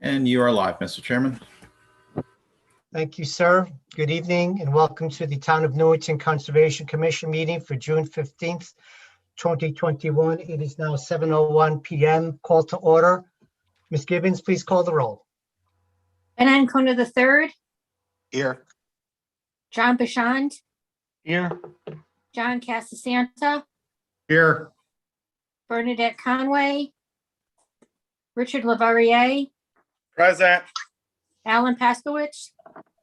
And you are live, Mr. Chairman. Thank you, sir. Good evening and welcome to the Town of Newington Conservation Commission meeting for June 15th, 2021. It is now 7:01 p.m. Call to order. Ms. Gibbons, please call the roll. Ben Ancona III, Here. John Bashand, Here. John Casasanta, Here. Bernadette Conway, Richard Lavarier, Present. Alan Paskowitz,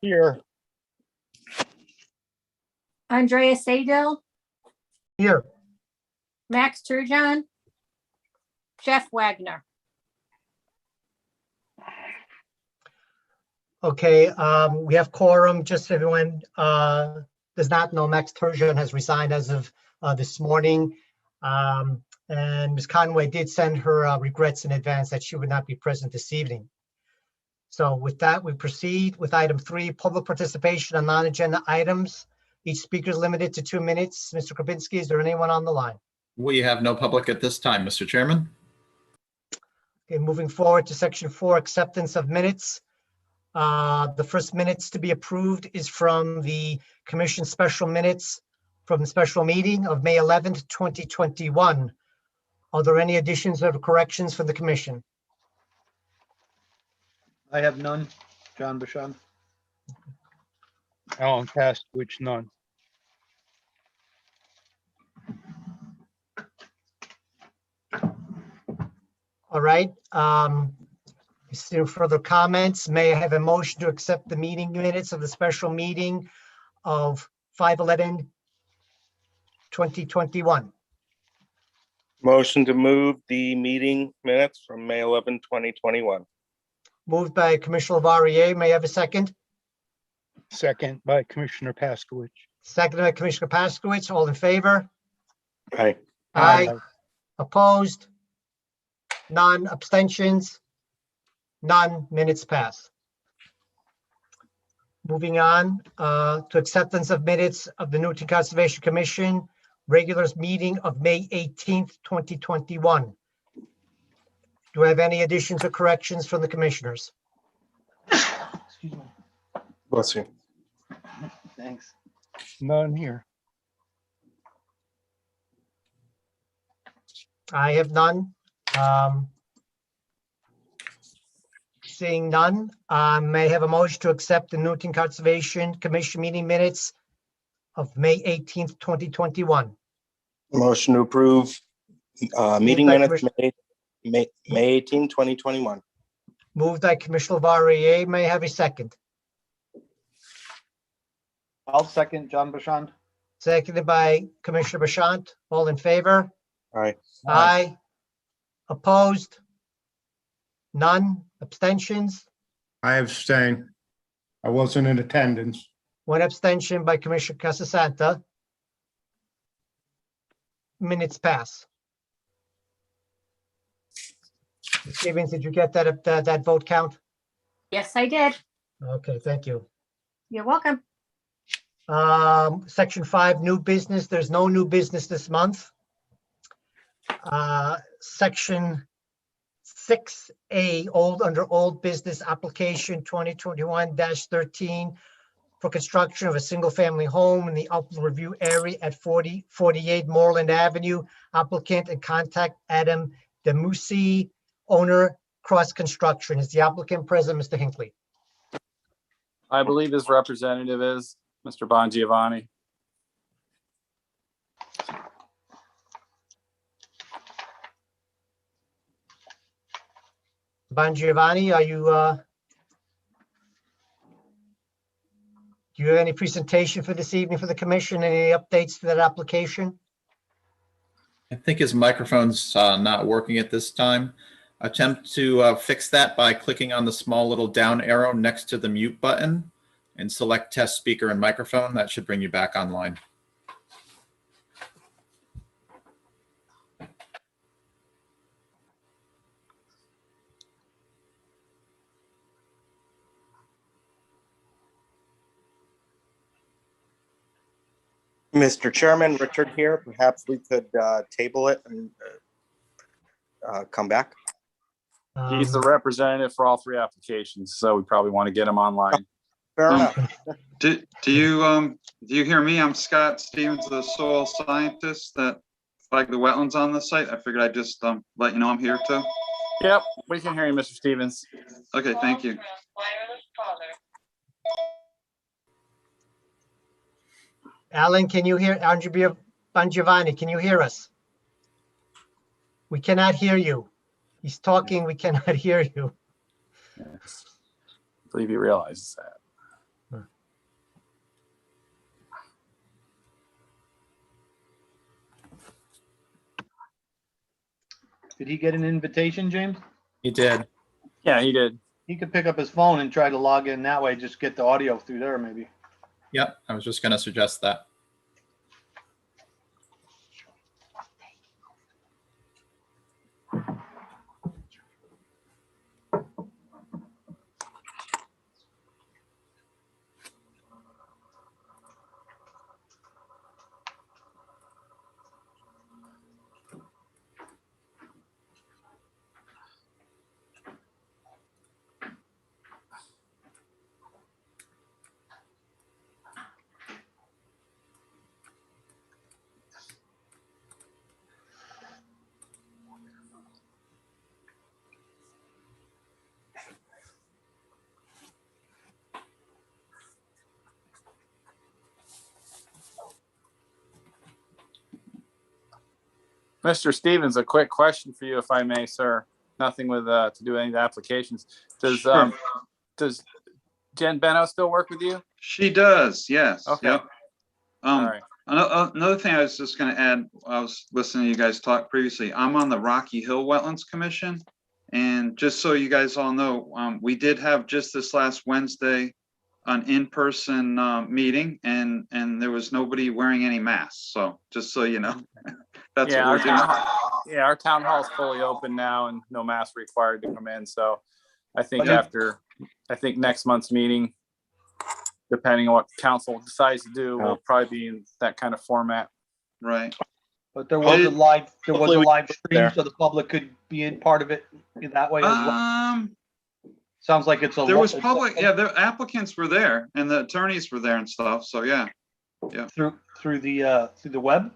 Here. Andrea Sadil, Here. Max Turgeon, Jeff Wagner. Okay, we have quorum. Just so everyone does not know, Max Turgeon has resigned as of this morning. And Ms. Conway did send her regrets in advance that she would not be present this evening. So with that, we proceed with item 3, public participation on non-agenda items. Each speaker is limited to 2 minutes. Mr. Kropinski, is there anyone on the line? We have no public at this time, Mr. Chairman. Okay, moving forward to section 4, acceptance of minutes. The first minutes to be approved is from the commission special minutes from the special meeting of May 11th, 2021. Are there any additions or corrections from the commission? I have none. John Bashand. Alan Paskowitz, none. All right. Is there further comments? May I have a motion to accept the meeting minutes of the special meeting of 5/11/2021? Motion to move the meeting minutes from May 11, 2021. Moved by Commissioner Lavarier. May I have a second? Second by Commissioner Paskowitz. Second by Commissioner Paskowitz. All in favor? Aye. Aye. Opposed? None. Abstentions? None. Minutes pass. Moving on to acceptance of minutes of the Newington Conservation Commission regular meeting of May 18th, 2021. Do I have any additions or corrections from the commissioners? Excuse me. Bless you. Thanks. None here. I have none. Seeing none, may I have a motion to accept the Newington Conservation Commission meeting minutes of May 18th, 2021. Motion to approve meeting by minutes May 18, 2021. Moved by Commissioner Lavarier. May I have a second? I'll second John Bashand. Seconded by Commissioner Bashant. All in favor? Aye. Aye. Opposed? None. Abstentions? I abstain. I wasn't in attendance. One abstention by Commissioner Casasanta. Minutes pass. Ms. Gibbons, did you get that vote count? Yes, I did. Okay, thank you. You're welcome. Section 5, new business. There's no new business this month. Section 6A, under old business application 2021-13 for construction of a single-family home in the upland review area at 4048 Moreland Avenue. Applicant and contact Adam Demusi, owner, Cross Construction. Is the applicant present, Mr. Hinckley? I believe his representative is Mr. Bongiovanni. Bongiovanni, are you, do you have any presentation for this evening for the commission? Any updates to that application? I think his microphone's not working at this time. Attempt to fix that by clicking on the small little down arrow next to the mute button and select test speaker and microphone. That should bring you back online. Mr. Chairman, Richard here. Perhaps we could table it and come back? He's the Um, representative for all three applications, so we probably want to get him online. Fair Um, enough. Do you hear me? I'm Scott Stevens, the soil scientist that flagged the wetlands on the site. I figured I'd just let you know I'm here too. Yep, we can hear you, Mr. Stevens. Okay, thank you. Alan, can you hear, Andrea Bongiovanni, can you hear us? We cannot hear you. He's talking, we cannot hear you. I believe he realizes that. Did he get an invitation, James? He did. Yeah, he did. He could pick up his phone and try to log in that way, just get the audio through there maybe. Yep, I was just going to suggest that. Mr. Stevens, a quick question for you, if I may, sir. Nothing with to do with any of the applications. Sure. Does Jen Benno still work with you? She does, yes. Okay. Yep. All right. Another thing I was just going to add, I was listening to you guys talk previously. I'm on the Rocky Hill Wetlands Commission. And just so you guys all know, we did have just this last Wednesday an in-person meeting, and there was nobody wearing any masks. So just so you know, that's Yeah, what we're doing. our town hall is fully open now and no mask required to come in. So I think next month's meeting, depending on what council decides to do, will probably be in that kind of format. Right. But there was a live, Hopefully we live get stream there. so the public could be in part of it in that way as well. Sounds like it's a. There was public, yeah, the applicants were there and the attorneys were there and stuff. So yeah. Through the web?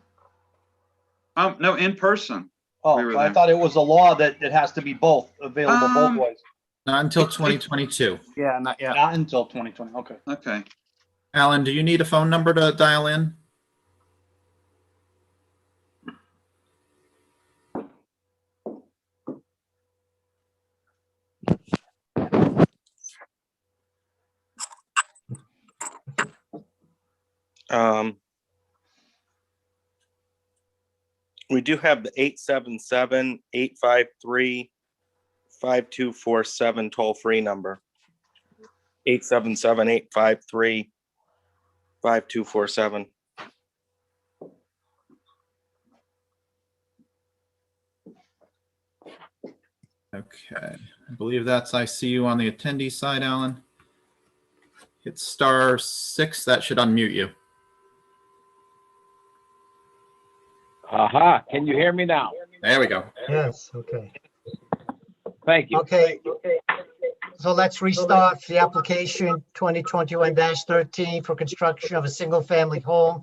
No, in person. Oh, We were I there. thought it was a law that it has to be both available both ways. Not until 2022. Yeah, not yet. Not until 2020. Okay. Okay. Alan, do you need a phone number to dial in? We do have the 877-853-5247 toll-free number. 877-853-5247. Okay, I believe I see you on the attendee side, Alan. Hit *6, that should unmute you. Aha, can you hear me now? There we go. Yes, okay. Thank you. Okay. So let's restart the application 2021-13 for construction of a single-family home,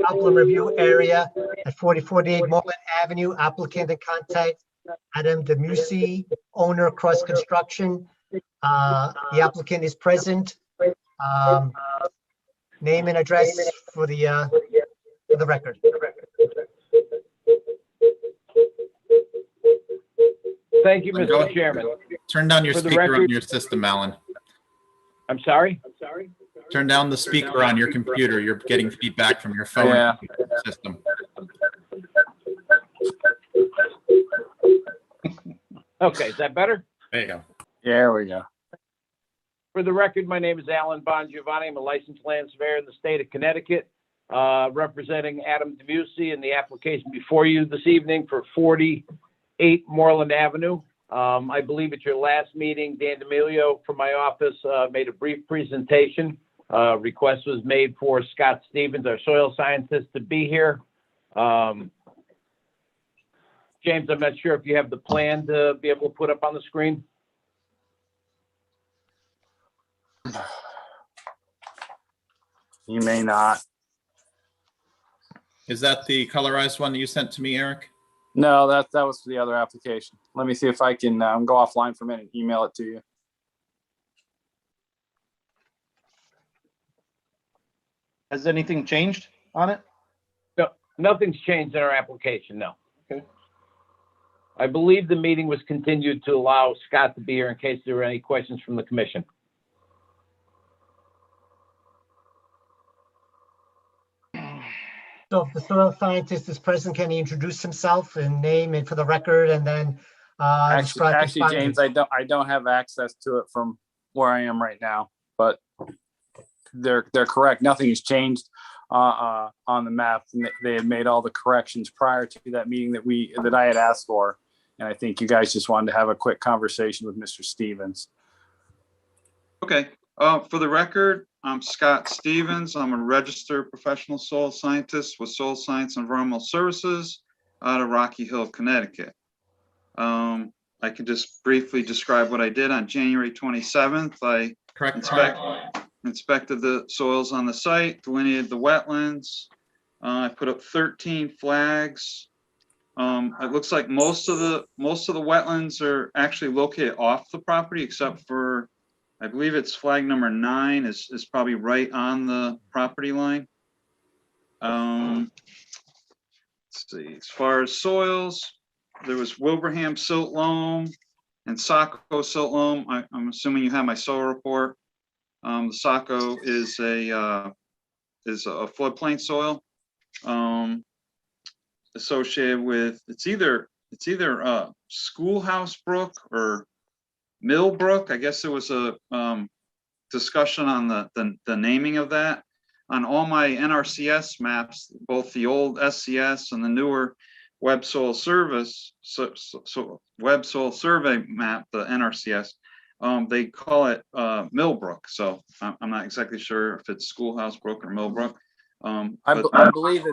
upland review area at 4048 Moreland Avenue. Applicant and contact Adam DeMusi, owner, Cross Construction. The applicant is present. Name and address for the record. Thank you, Go Mr. ahead. Chairman. Turn down your For the speaker on record- your system, Alan. I'm sorry? Turn down the speaker on your computer. You're getting feedback from your phone Yeah. system. Okay, is that better? There you go. There we go. For the record, my name is Alan Bongiovanni. I'm a licensed land surveyor in the state of Connecticut, representing Adam DeMusi in the application before you this evening for 48 Moreland Avenue. I believe at your last meeting, Dan D'Amelio from my office made a brief presentation. Request was made for Scott Stevens, our soil scientist, to be here. James, I'm not sure if you have the plan to be able to put up on the screen. You may not. Is that the colorized one that you sent to me, Eric? No, that was for the other application. Let me see if I can go offline for a minute, and email it to you. Has anything changed on it? No, nothing's changed in our application, no. Okay. I believe the meeting was continued to allow Scott to be here in case there were any questions from the commission. So if the soil scientist is present, can he introduce himself and name and for the record and then describe his Actually, James, findings? I don't have access to it from where I am right now, but they're correct. Nothing has changed on the map. They had made all the corrections prior to that meeting that I had asked for, and I think you guys just wanted to have a quick conversation with Mr. Stevens. Okay, for the record, I'm Scott Stevens. I'm a registered professional soil scientist with Soil Science and Environmental Services out of Rocky Hill, Connecticut. I can just briefly describe what I did on January 27th. I inspected the soils on the site, delineated the wetlands. I put up 13 flags. It looks like most of the wetlands are actually located off the property, except for, I believe it's flag number 9 is probably right on the property line. Let's see, as far as soils, there was Wilbraham silt loam and Saco silt loam. I'm assuming you have my soil report. The Saco is a floodplain soil associated with it's either Schoolhouse Brook or Mill Brook. I guess there was a discussion on the naming of that. On all my NRCS maps, both the old SCS and the newer Web Soil Service, Web Soil Survey map, the NRCS, they call it Millbrook. So I'm not exactly sure if it's Schoolhouse Brook or Millbrook. I believe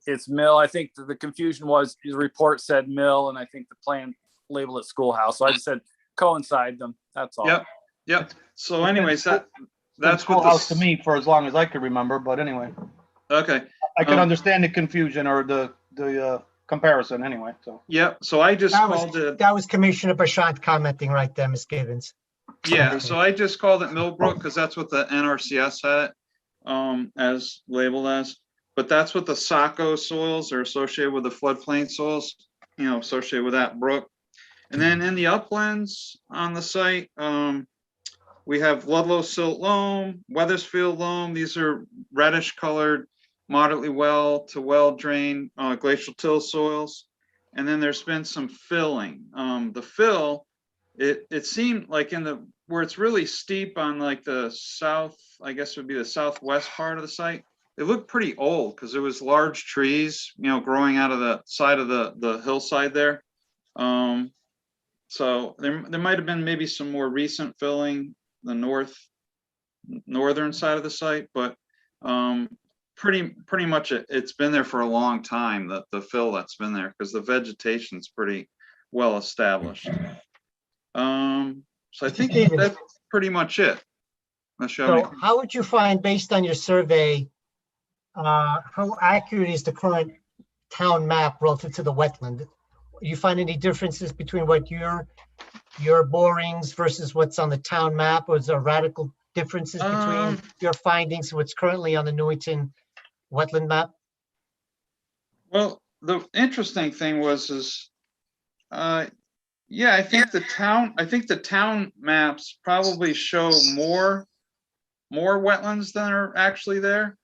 it's Mill. I think the confusion was the report said Mill, and I think the plan labeled it Schoolhouse. So I just said coincide them. That's all. Yep. So anyways, That's Schoolhouse to me for as long as I could remember, but anyway. Okay. I can understand the confusion or the comparison anyway, so. Yep, so I just called it. That was Commissioner Bashant commenting right there, Ms. Gibbons. Yeah, so I just called it Millbrook because that's what the NRCS had it as labeled as. But that's what the Saco soils are associated with, the floodplain soils, associated with that brook. And then in the uplands on the site, we have Ludlow silt loam, Weathersfield loam. These are reddish colored, moderately well to well drained glacial till soils. And then there's been some filling. The fill, it seemed like where it's really steep on like the south, I guess would be the southwest part of the site. It looked pretty old because there was large trees, growing out of the side of the hillside there. So there might have been maybe some more recent filling the northern side of the site, but pretty much it's been there for a long time, the fill that's been there, because the vegetation's pretty well established. So I think that's pretty much it. So how would you find, based on your survey, how accurate is the current town map relative to the wetland? You find any differences between what your borings versus what's on the town map, or is there radical differences between your findings and what's currently on the Newington wetland map? Well, the interesting thing yeah, I think the town maps probably show more wetlands than are actually there.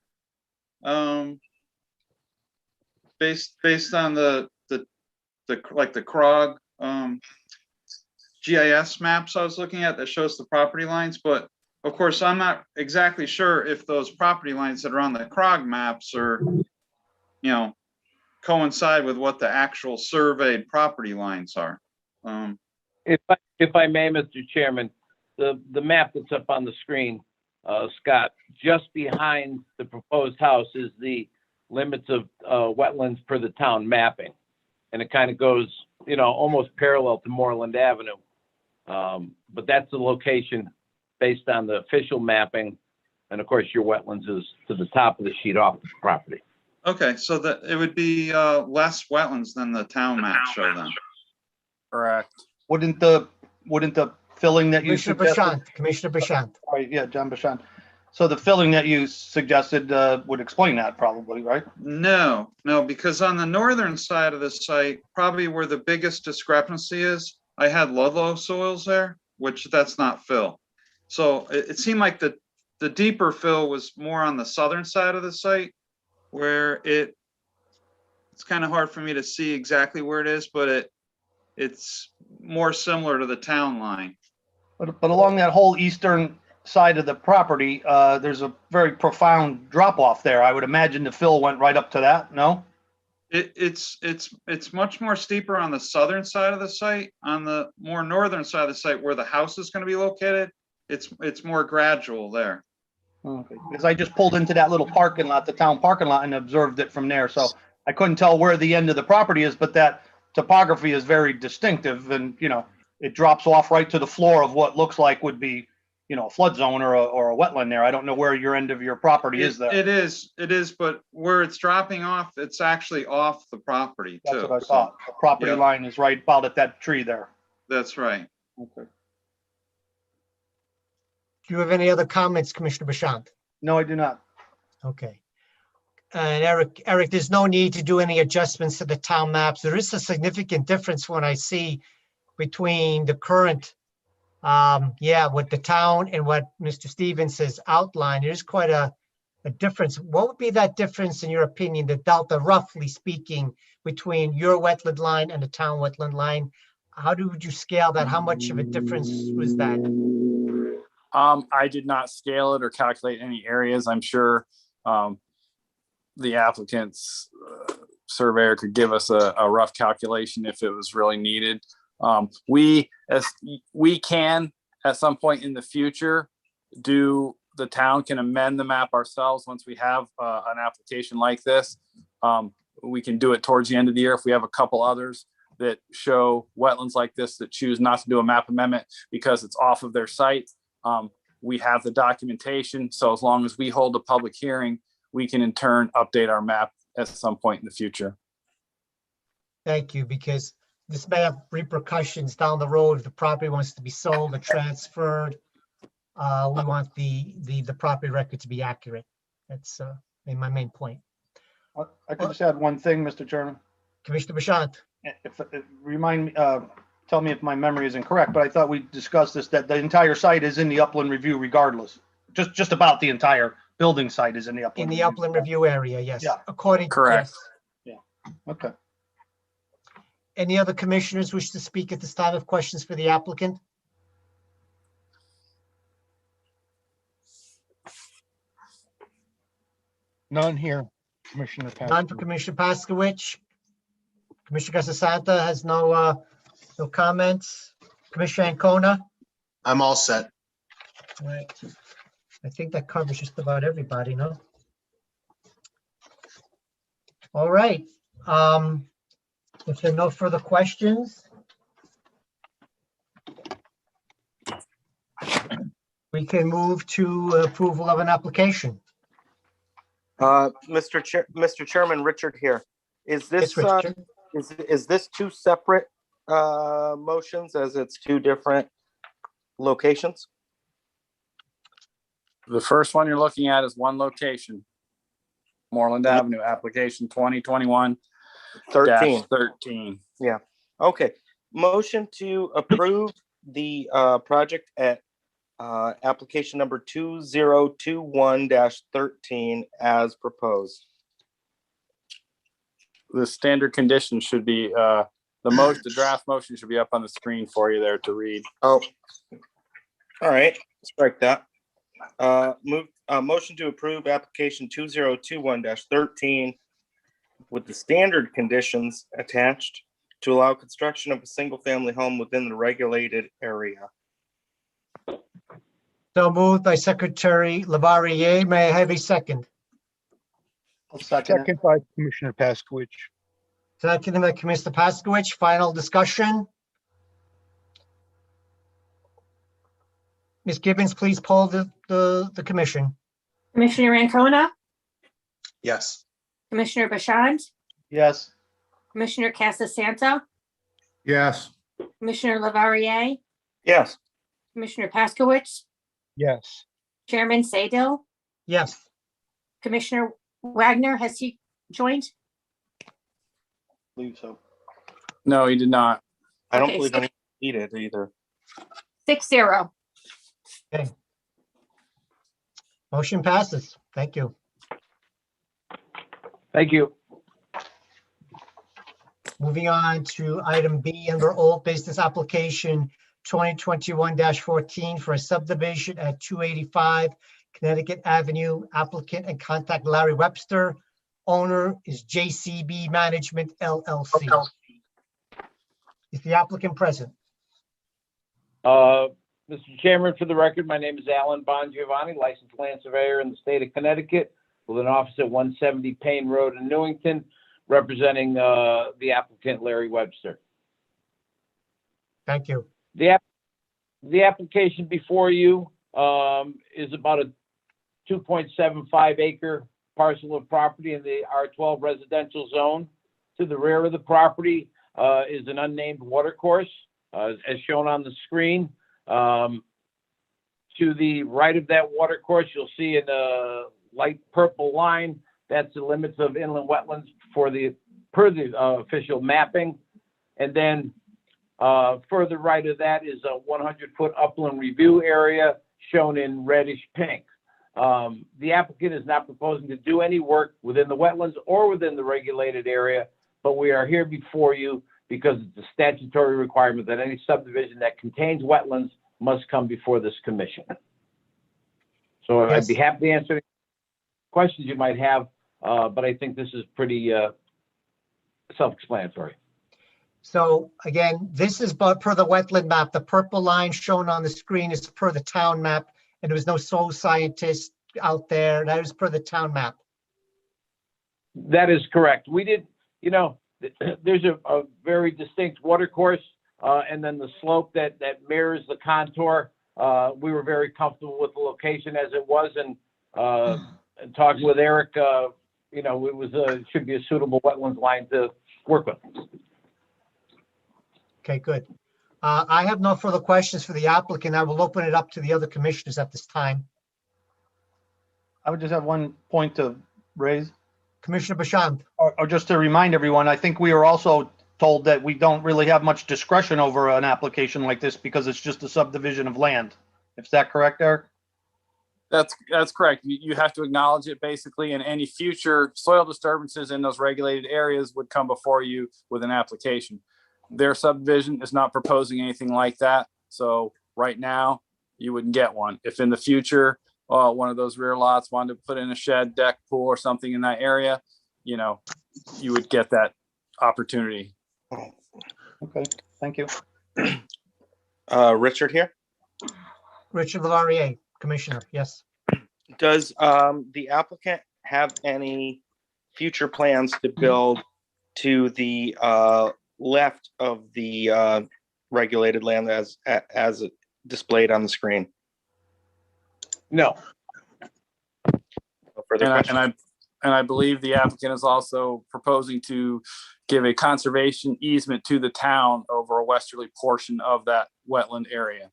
Based on the CROG GIS maps I was looking at that shows the property lines, but of course I'm not exactly sure if those property lines that are on the CROG maps are, coincide with what the actual surveyed property lines are. If I may, Mr. Chairman, the map that's up on the screen, Scott, just behind the proposed house is the limits of wetlands per the town mapping. And it kind of goes almost parallel to Moreland Avenue. But that's the location based on the official mapping. And of course, your wetlands is to the top of the sheet off the property. Okay, so that it would be less wetlands than the town map show then. Correct. Wouldn't the filling that you Commissioner suggested? Bashant, Commissioner Bashant. Right, yeah, John Bashan. So the filling that you suggested would explain that probably, right? No, because on the northern side of the site, probably where the biggest discrepancy is, I had Ludlow soils there, which that's not fill. So it seemed like the deeper fill was more on the southern side of the site, where it's kind of hard for me to see exactly where it is, but it's more similar to the town line. But along that whole eastern side of the property, there's a very profound drop off there. I would imagine the fill went right up to that, no? It's much more steeper on the southern side of the site. On the more northern side of the site where the house is going to be located, it's more gradual there. Okay, because I just pulled into that little parking lot, the town parking lot, and observed it from there. So I couldn't tell where the end of the property is, but that topography is very distinctive and, it drops off right to the floor of what looks like would be, a flood zone or a wetland there. I don't know where your end of your property is there. It is, but where it's dropping off, it's actually off the property too. That's what I thought. The property yeah. line is right about at that tree there. That's right. Okay. Do you have any other comments, Commissioner Bashant? No, I do not. Okay. And Eric, there's no need to do any adjustments to the town maps. There is a significant difference when I see between the current, with the town and what Mr. Stevens has outlined. There's quite a difference. What would be that difference in your opinion, the delta, roughly speaking, between your wetland line and the town wetland line? How would you scale that? How much of a difference was that? I did not scale it or calculate any areas. I'm sure the applicant's surveyor could give us a rough calculation if it was really needed. We can at some point in the future the town can amend the map ourselves once we have an application like this. We can do it towards the end of the year if we have a couple others that show wetlands like this that choose not to do a map amendment because it's off of their site. We have the documentation, so as long as we hold a public hearing, we can in turn update our map at some point in the future. Thank you, because this may have repercussions down the road if the property wants to be sold or transferred. We want the property record to be accurate. That's my main point. I could just add one thing, Mr. Chairman. Commissioner Bashant. Tell me if my memory is incorrect, but I thought we discussed this, that the entire site is in the upland review regardless. Just about the entire building site is in the upland. In the upland review area, yes. Yeah. According to. Correct. Yes. Yeah, okay. Any other commissioners wish to speak at this time of questions for the applicant? None here, Commissioner None for Pastor. Commissioner Paskowitch. Commissioner Casasanta has no comments. Commissioner Ancona? I'm all set. All right. I think that covers just about everybody, no? All right. If there are no further questions, we can move to approval of an application. Mr. Chairman, Richard here. Is this, Yes, Richard. is this two separate motions as it's two different locations? The first one you're looking at is one location. Moreland Avenue, application 2021-13. 13. Yeah. Okay. Motion to approve the project at application number 2021-13 as proposed. The standard conditions should be the draft motion should be up on the screen for you there to read. Oh, all right. Strike that. Motion to approve application 2021-13 with the standard conditions attached to allow construction of a single-family home within the regulated area. So moved by Secretary Lavarier. May I have a second? I'll second it. Second by Commissioner Pascowitch. Seconded by Commissioner Paskowitz. Final discussion. Ms. Gibbons, please poll the commission. Commissioner Ancona, Yes. Commissioner Bashand, Yes. Commissioner Casasanta, yes, Commissioner Lavarier, Yes. Commissioner Paskowitz, Yes. Chairman Saydel, Yes. Commissioner Wagner, has he joined? Believe so. No, he did not. I don't Okay, believe so- any needed either. 6-0. Motion passes. Thank you. Thank you. Moving on to item B under old business application 2021-14 for a subdivision at 285 Connecticut Avenue. Applicant and contact Larry Webster. Owner is JCB Management LLC. Is the applicant present? Mr. Chairman, for the record, my name is Alan Bongiovanni, licensed land surveyor in the state of Connecticut with an office at 170 Payne Road in Newington, representing the applicant Larry Webster. Thank you. The application before you is about a 2.75 acre parcel of property in the R12 residential zone. To the rear of the property is an unnamed watercourse, as shown on the screen. To the right of that watercourse, you'll see in a light purple line, that's the limits of inland wetlands per the official mapping. And then further right of that is a 100-foot upland review area shown in reddish pink. The applicant is not proposing to do any work within the wetlands or within the regulated area, but we are here before you because it's a statutory requirement that any subdivision that contains wetlands must come before this commission. So Yes. I'd be happy to answer any questions you might have, but I think this is pretty self-explanatory. So again, this is but per the wetland map. The purple line shown on the screen is per the town map, and there was no soil scientist out there. That is per the town map. That is correct. We did, there's a very distinct water course, and then the slope that mirrors the contour. We were very comfortable with the location as it was, and talking with Eric, it should be a suitable wetlands line to work with. Okay, good. I have no further questions for the applicant. I will open it up to the other commissioners at this time. I would just have one point to raise, Commissioner Bashand. or just to remind everyone, I think we are also told that we don't really have much discretion over an application like this because it's just a subdivision of land. Is that correct, Eric? That's correct. You have to acknowledge it basically, and any future soil disturbances in those regulated areas would come before you with an application. Their subdivision is not proposing anything like that. So right now you wouldn't get one. If in the future, one of those rear lots wanted to put in a shed, deck, pool or something in that area, you would get that opportunity. Okay, thank you. Richard here. Richard Lavarier, Commissioner, yes. Does the applicant have any future plans to build to the left of the regulated land as displayed on the screen? No. No further questions? And I believe the applicant is also proposing to give a conservation easement to the town over a westerly portion of that wetland area.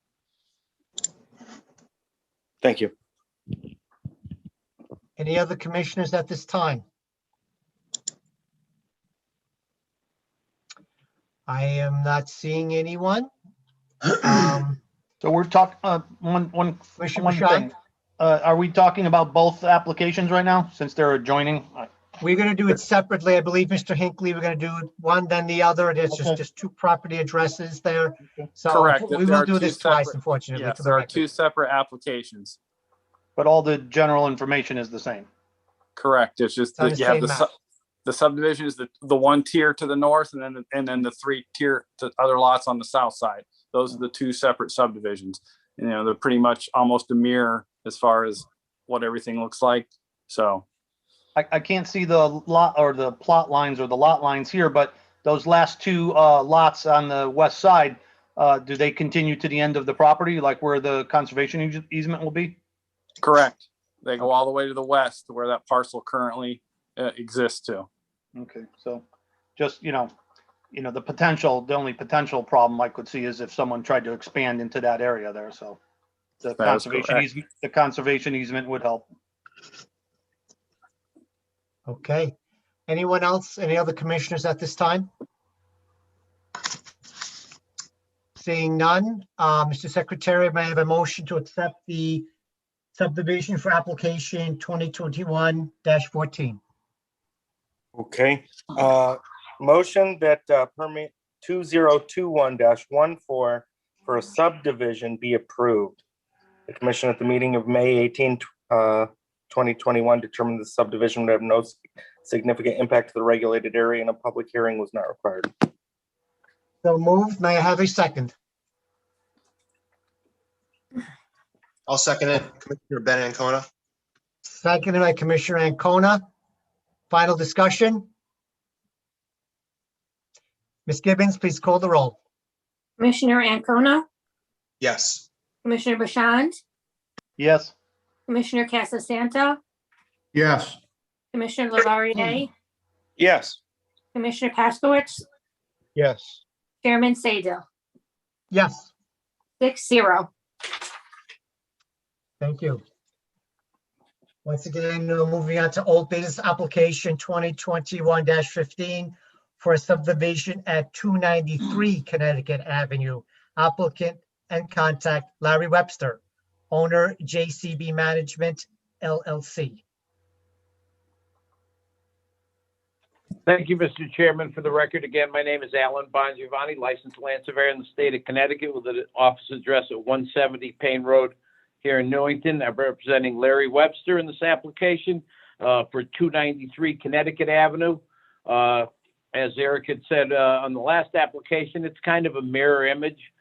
Thank you. Any other commissioners at this time? I am not seeing anyone. So we're talking, one Commissioner thing. Bashand, Are we talking about both applications right now, since they're adjoining? we're going to do it separately. I believe, Mr. Hinckley, we're going to do one, then the other. There's Okay. just two property addresses there. So Correct. we There will are do two this twice, separate- unfortunately. Yes, for the there are record. two separate applications. But all the general information is the same. Correct. It's just It's on that the you have same map. the subdivision is the one tier to the north and then the three tier to other lots on the south side. Those are the two separate subdivisions. They're pretty much almost a mirror as far as what everything looks like. So I can't see the lot or the plot lines or the lot lines here, but those last two lots on the west side, do they continue to the end of the property, like where the conservation easement will be? Correct. They go all the way to the west to where that parcel currently exists to. Okay, so just, the potential, the only potential problem I could see is if someone tried to expand into that area there, so the That is conservation easement would help. Okay. Anyone else? Any other commissioners at this time? Seeing none, Mr. Secretary, may I have a motion to accept the subdivision for application 2021-14? Okay, motion that permit 2021-14 for a subdivision be approved. The commission at the meeting of May 18, 2021 determined the subdivision would have no significant impact to the regulated area and a public hearing was not required. So moved. May I have a second? I'll second it. Commissioner Ben Ancona. Seconded by Commissioner Ancona. Final discussion? Ms. Gibbons, please call the roll. Commissioner Ancona, Yes. Commissioner Bashand, Yes. Commissioner Casasanta, Yes. Commissioner Lavarier, Yes. Commissioner Paskowitz, Yes. Chairman Saydel. Yes, 6-0. thank you. Once again, moving on to old business application 2021-15 for a subdivision at 293 Connecticut Avenue. Applicant and contact Larry Webster, owner JCB Management LLC. Thank you, Mr. Chairman. For the record, again, my name is Alan Bongiovanni, licensed land surveyor in the state of Connecticut with an office address at 170 Payne Road here in Newington. I'm representing Larry Webster in this application for 293 Connecticut Avenue. As Eric had said on the last application, it's kind of a mirror image.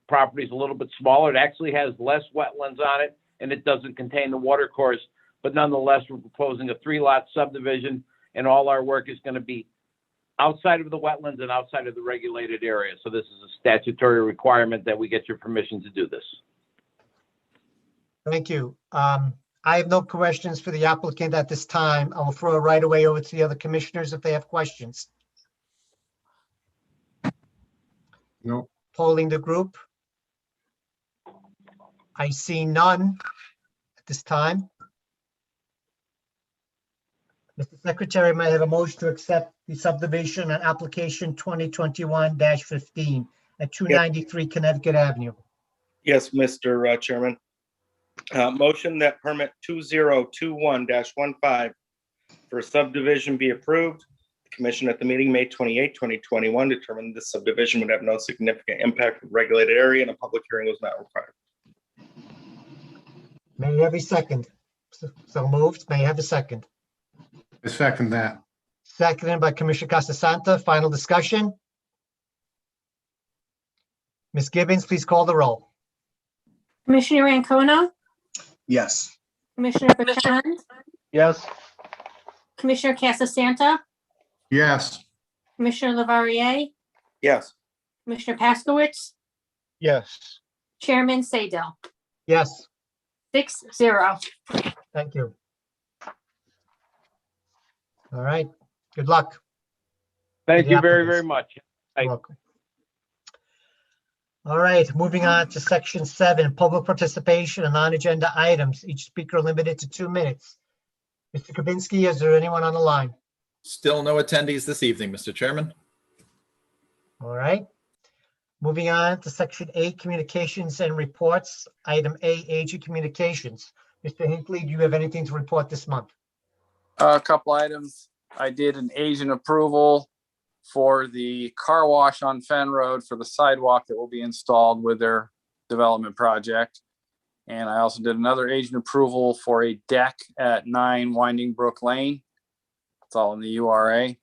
Property's a little bit smaller. It actually has less wetlands on it, and it doesn't contain the water course. But nonetheless, we're proposing a 3-lot subdivision, and all our work is going to be outside of the wetlands and outside of the regulated area. So this is a statutory requirement that we get your permission to do this. Thank you. I have no questions for the applicant at this time. I will throw it right away over to the other commissioners if they have questions. No. Polling the group. I see none at this time. Mr. Secretary, may I have a motion to accept the subdivision on application 2021-15 at 293 Connecticut Avenue? Yes, Mr. Chairman. Motion that permit 2021-15 for subdivision be approved. The commission at the meeting May 28, 2021 determined this subdivision would have no significant impact on the regulated area and a public hearing was not required. May I have a second? So moved. May I have a second? I second that. Seconded by Commissioner Casasanta. Final discussion? Ms. Gibbons, please call the roll. Commissioner Ancona, Yes. Commissioner Bashand, Yes. Commissioner Casasanta, Yes. Commissioner Lavarier, Yes. Commissioner Paskowitz, Yes. Chairman Saydel. Yes, 6-0. thank you. All right, good luck. Thank The you very, applicants. very much. You're welcome. All right, moving on to section 7, public participation and non-agenda items. Each speaker limited to 2 minutes. Mr. Kabinski, is there anyone on the line? Still no attendees this evening, Mr. Chairman. All right. Moving on to section 8, communications and reports. Item A, agent communications. Mr. Hinckley, do you have anything to report this month? A couple items. I did an agent approval for the car wash on Fen Road for the sidewalk that will be installed with their development project. And I also did another agent approval for a deck at 9 Winding Brook Lane. It's all in the URA.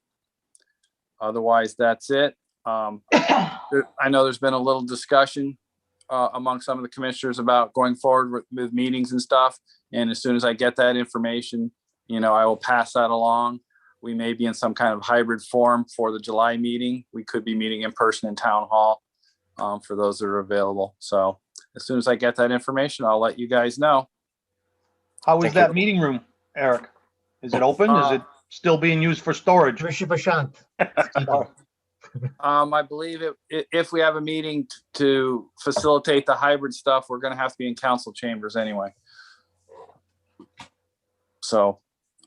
Otherwise, that's it. I know there's been a little discussion among some of the commissioners about going forward with meetings and stuff. And as soon as I get that information, I will pass that along. We may be in some kind of hybrid form for the July meeting. We could be meeting in person in town hall for those that are available. So as soon as I get that information, I'll let you guys know. How is Thank that you. meeting room, Eric? Is it open? Is it still being used for storage? Commissioner Bashant. I believe if we have a meeting to facilitate the hybrid stuff, we're going to have to be in council chambers anyway. So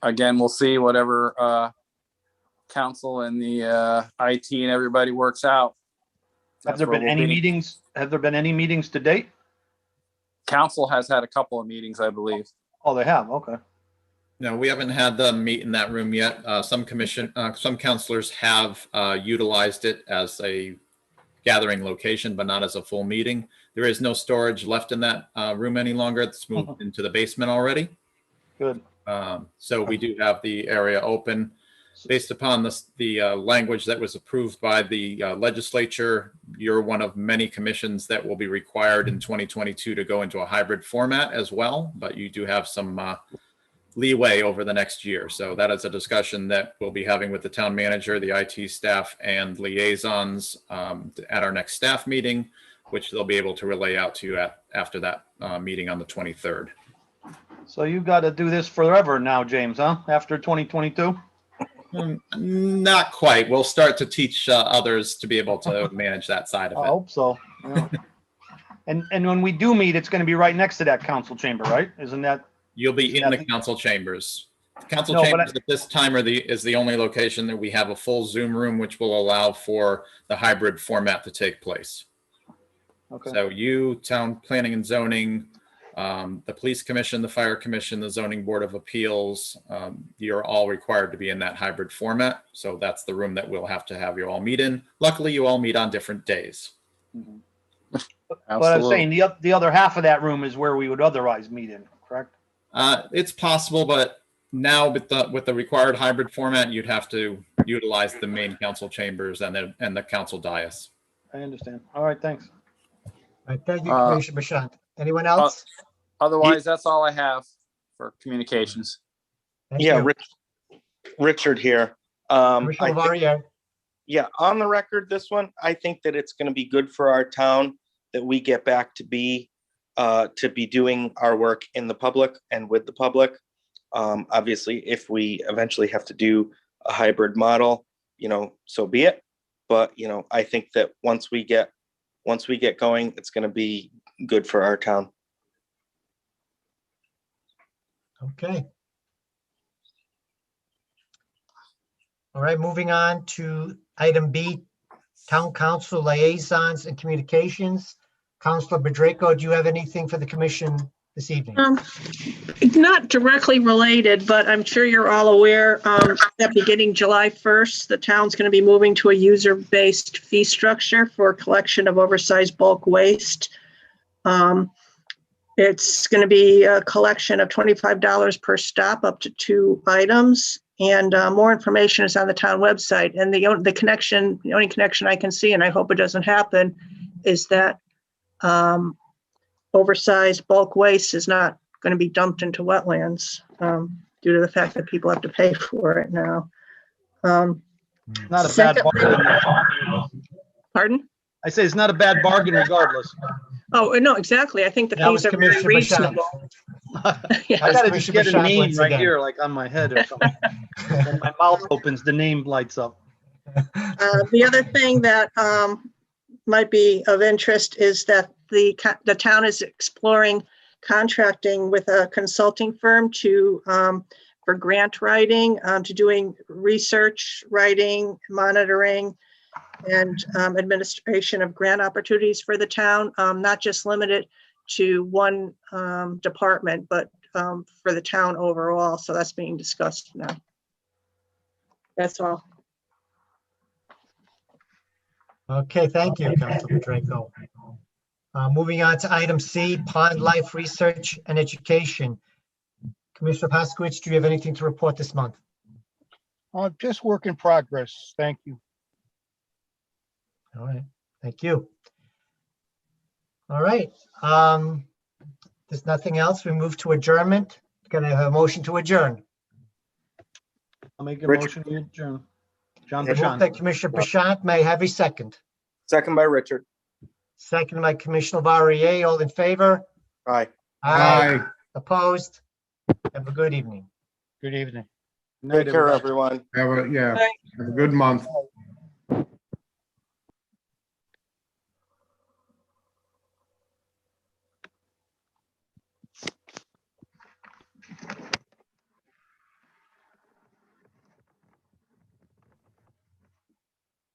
again, we'll see whatever council and the IT and everybody works out. Have That's there where been we'll any be. meetings? Have there been any meetings to date? Council has had a couple of meetings, I believe. Oh, they have. Okay. No, we haven't had them meet in that room yet. Some councilors have utilized it as a gathering location, but not as a full meeting. There is no storage left in that room any longer. It's moved into the basement already. Good. So we do have the area open. Based upon the language that was approved by the legislature, you're one of many commissions that will be required in 2022 to go into a hybrid format as well, but you do have some leeway over the next year. So that is a discussion that we'll be having with the town manager, the IT staff, and liaisons at our next staff meeting, which they'll be able to relay out to you after that meeting on the 23rd. So you got to do this forever now, James, huh? After 2022? Not quite. We'll start to teach others to be able to manage that side of I it. hope so. Yeah. And when we do meet, it's going to be right next to that council chamber, right? Isn't that? You'll be in Yeah, I the think- council chambers. Council No, but chambers at this time is the only location that we have a full Zoom room, which will allow for the hybrid format to take place. Okay. So you, town planning and zoning, the police commission, the fire commission, the zoning board of appeals, you're all required to be in that hybrid format. So that's the room that we'll have to have you all meet in. Luckily, you all meet on different days. But I was saying the other half of that room is where we would otherwise meet in, correct? It's possible, but now with the required hybrid format, you'd have to utilize the main council chambers and the council dais. I understand. All right, thanks. All right, thank you, Commissioner Bashant. Anyone else? Otherwise, that's all I have for communications. Thank Yeah, you. Richard here. Commissioner Lavarier. Yeah, on the record, this one, I think that it's going to be good for our town that we get back to be doing our work in the public and with the public. Obviously, if we eventually have to do a hybrid model, so be it. But, I think that once we get going, it's going to be good for our town. Okay. All right, moving on to item B, Town Council Liaisons and Communications. Councilor Bedrejko, do you have anything for the commission this evening? Not directly related, but I'm sure you're all aware that beginning July 1st, the town's going to be moving to a user-based fee structure for collection of oversized bulk waste. It's going to be a collection of $25 per stop, up to 2 items. And more information is on the town website. And the only connection I can see, and I hope it doesn't happen, is that oversized bulk waste is not going to be dumped into wetlands due to the fact that people have to pay for it now. Not a bad bargain. Pardon? I say it's not a bad bargain regardless. Oh, no, exactly. I think the That was fees are very Commissioner Bashant. reasonable. I gotta just get a Bashant name once right again. here, like on my head or something. When my mouth opens, the name lights up. The other thing that might be of interest is that the town is exploring contracting with a consulting firm for grant writing, to doing research, writing, monitoring, and administration of grant opportunities for the town, not just limited to one department, but for the town overall. So that's being discussed now. That's all. Okay, thank you, Councilor Bedrejko. Moving on to item C, Pond Life Research and Education. Commissioner Paskowitz, do you have anything to report this month? Just work in progress. Thank you. All right, thank you. All right, there's nothing else. We move to adjournment. Can I have a motion to adjourn? I'll make a Richard. motion to adjourn. John Moved Moved by Bouchon. Commissioner Bashan, may I have a second? Second by Richard. Second by Commissioner Varier, all in favor? Aye. Aye. Opposed? Have a good evening. Good evening. Night, Take care, everybody. everyone. Have a, yeah, Aye. have a good month.